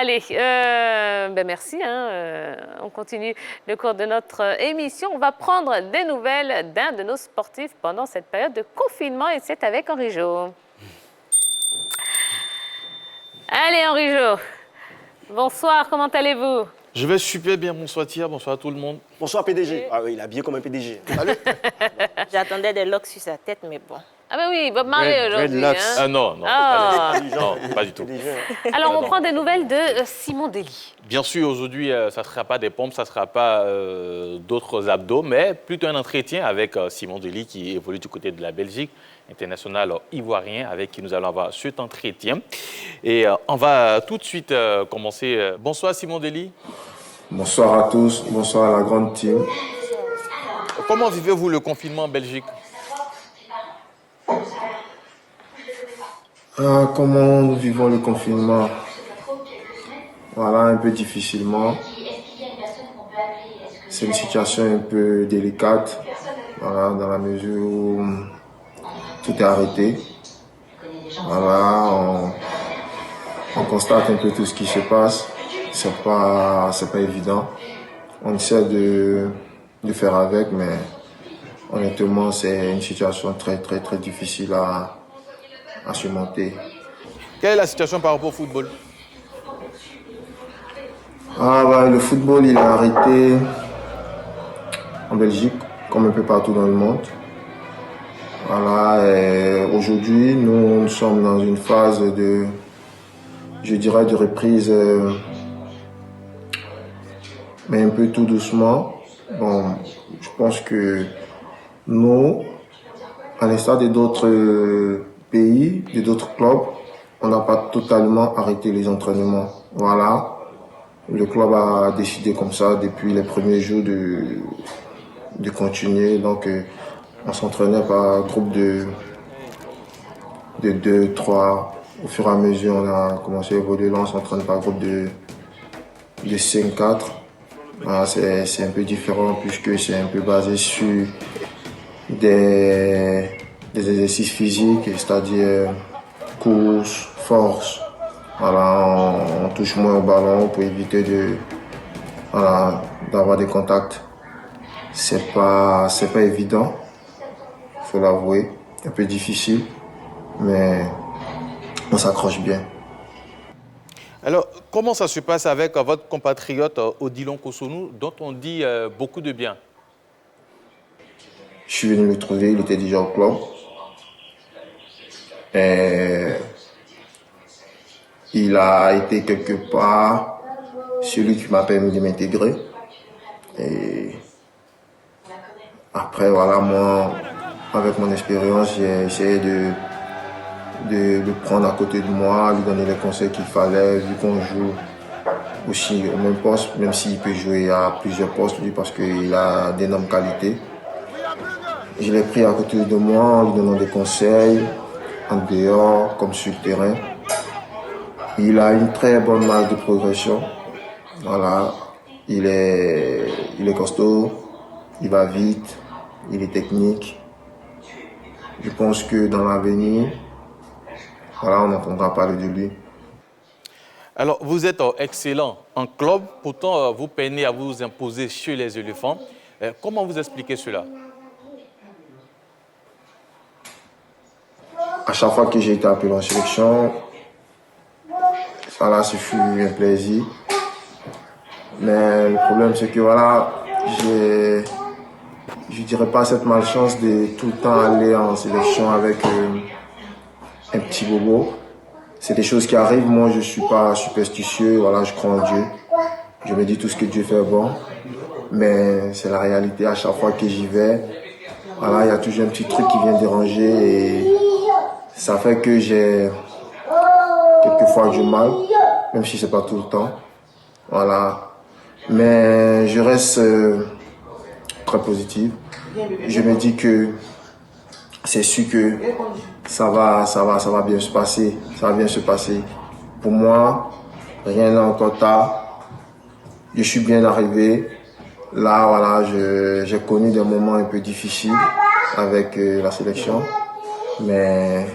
Allez, merci. On continue le cours de notre émission. On va prendre des nouvelles d'un de nos sportifs pendant cette période de confinement et c'est avec Henri Jo. Allez, Henri Jo. Bonsoir, comment allez-vous? Je vais super bien, bonsoir Tia, bonsoir à tout le monde. Bonsoir PDG. Ah oui, il est habillé comme un PDG. Salut. J'attendais des locks sur sa tête, mais bon. Ah ben oui, Bob Marley aujourd'hui. Hein? Ah non, pas du tout. Alors, on prend des nouvelles de Simon Dély. Bien sûr, aujourd'hui, ça ne sera pas des pompes, ça ne sera pas d'autres abdos, mais plutôt un entretien avec Simon Dély qui évolue du côté de la Belgique, international ivoirien, avec qui nous allons avoir cet entretien. Et on va tout de suite commencer. Bonsoir Simon Dély. Bonsoir à tous, bonsoir à la grande team. Comment vivez-vous le confinement en Belgique? Comment nous vivons le confinement? Voilà, un peu difficilement. C'est une situation un peu délicate, voilà, dans la mesure où tout est arrêté. Voilà, on constate un peu tout ce qui se passe. C'est pas évident. On essaie de faire avec, mais honnêtement, c'est une situation très difficile à surmonter. Quelle est la situation par rapport au football? Le football, il est arrêté en Belgique, comme un peu partout dans le monde. Voilà, aujourd'hui, nous sommes dans une phase de reprise, mais un peu tout doucement. Bon, je pense que nous, à l'instar de d'autres pays, de d'autres clubs, on n'a pas totalement arrêté les entraînements. Voilà. Le club a décidé comme ça depuis les premiers jours de continuer. Donc, on s'entraînait par groupe de 2, 3. Au fur et à mesure, on a commencé à évoluer. Là, on s'entraîne par groupe de 5, 4. Voilà, c'est un peu différent puisque c'est un peu basé sur des exercices physiques, c'est-à-dire course, force. Voilà, on touche moins au ballon pour éviter d'avoir des contacts. C'est pas évident, faut l'avouer, un peu difficile, mais on s'accroche bien. Alors, comment ça se passe avec votre compatriote Odilon Kosonou, dont on dit beaucoup de bien? Je suis venu le trouver, il était déjà au club. Et il a été quelque part celui qui m'a permis de m'intégrer. Et après, voilà, moi, avec mon expérience, j'ai essayé de le prendre à côté de moi, lui donner les conseils qu'il fallait, vu qu'on joue aussi au même poste, même s'il peut jouer à plusieurs postes, lui, parce qu'il a d'énormes qualités. Je l'ai pris à côté de moi en lui donnant des conseils, en dehors, comme sur le terrain. Il a une très bonne marge de progression. Voilà, il est costaud, il va vite, il est technique. Je pense que dans l'avenir, voilà, on entendra parler de lui. Alors, vous êtes excellent en club, pourtant vous peinez à vous imposer chez les éléphants. Comment vous expliquez cela? À chaque fois que j'ai été appelé en sélection, ça fut un plaisir. Mais le problème, c'est que voilà, je dirais pas cette malchance de tout le temps aller en sélection avec un petit bobo. C'est des choses qui arrivent. Moi, je suis pas superstitieux. Voilà, je crois en Dieu. Je me dis tout ce que Dieu fait est bon. Mais c'est la réalité. À chaque fois que j'y vais, voilà, il y a toujours un petit truc qui vient déranger et ça fait que j'ai quelquefois du mal, même si c'est pas tout le temps. Voilà. Mais je reste très positif. Je me dis que c'est sûr que ça va bien se passer. Ça va bien se passer. Pour moi, rien n'est encore tard. Je suis bien arrivé. Là, voilà, j'ai connu des moments un peu difficiles avec la sélection. Mais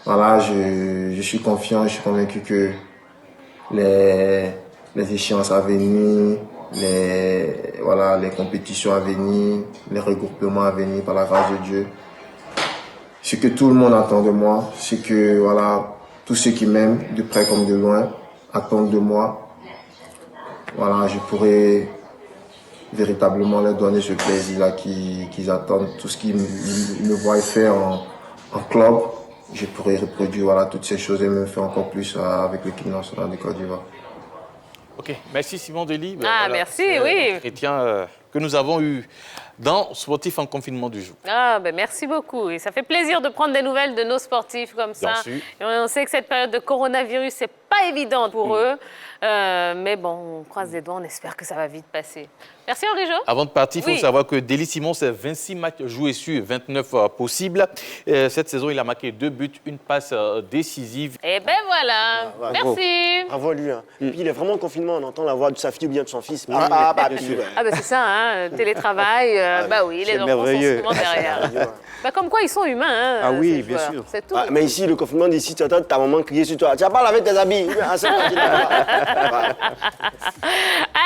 voilà, je suis confiant, je suis convaincu que les échéances à venir, les compétitions à venir, les regroupements à venir par la grâce de Dieu. Ce que tout le monde attend de moi, c'est que voilà, tous ceux qui m'aiment, de près comme de loin, attendent de moi. Voilà, je pourrais véritablement leur donner ce plaisir-là qu'ils attendent. Tout ce qu'ils me voient faire en club, je pourrais reproduire voilà, toutes ces choses et me faire encore plus avec l'équipe nationale de Côte d'Ivoire. Ok, merci Simon Dely. Merci, oui. Entretien que nous avons eu dans Sportif en confinement du jour. Merci beaucoup. Et ça fait plaisir de prendre des nouvelles de nos sportifs comme ça. Bien sûr. Et on sait que cette période de coronavirus, c'est pas évident pour eux. Mais bon, on croise les doigts, on espère que ça va vite passer. Merci Henri-Jo. Avant de partir, il Oui. faut savoir que Dely Simon, c'est 26 matchs joués sur 29 possibles. Cette saison, il a marqué 2 buts, une passe décisive. Et ben voilà. Bravo. Merci. Bravo à lui. Hein. Puis il est vraiment en confinement, on entend la voix de sa fille ou bien de son fils. Papy, ouais. Ah ben c'est ça, hein, télétravail, oui, les c'est enfants sont merveilleux. souvent derrière. Comme quoi, ils sont humains, hein, Ah oui, ces bien joueurs. sûr. C'est tout. Mais ici, le confinement d'ici, tu entends ta maman crier sur toi. Tu vas pas laver tes habits.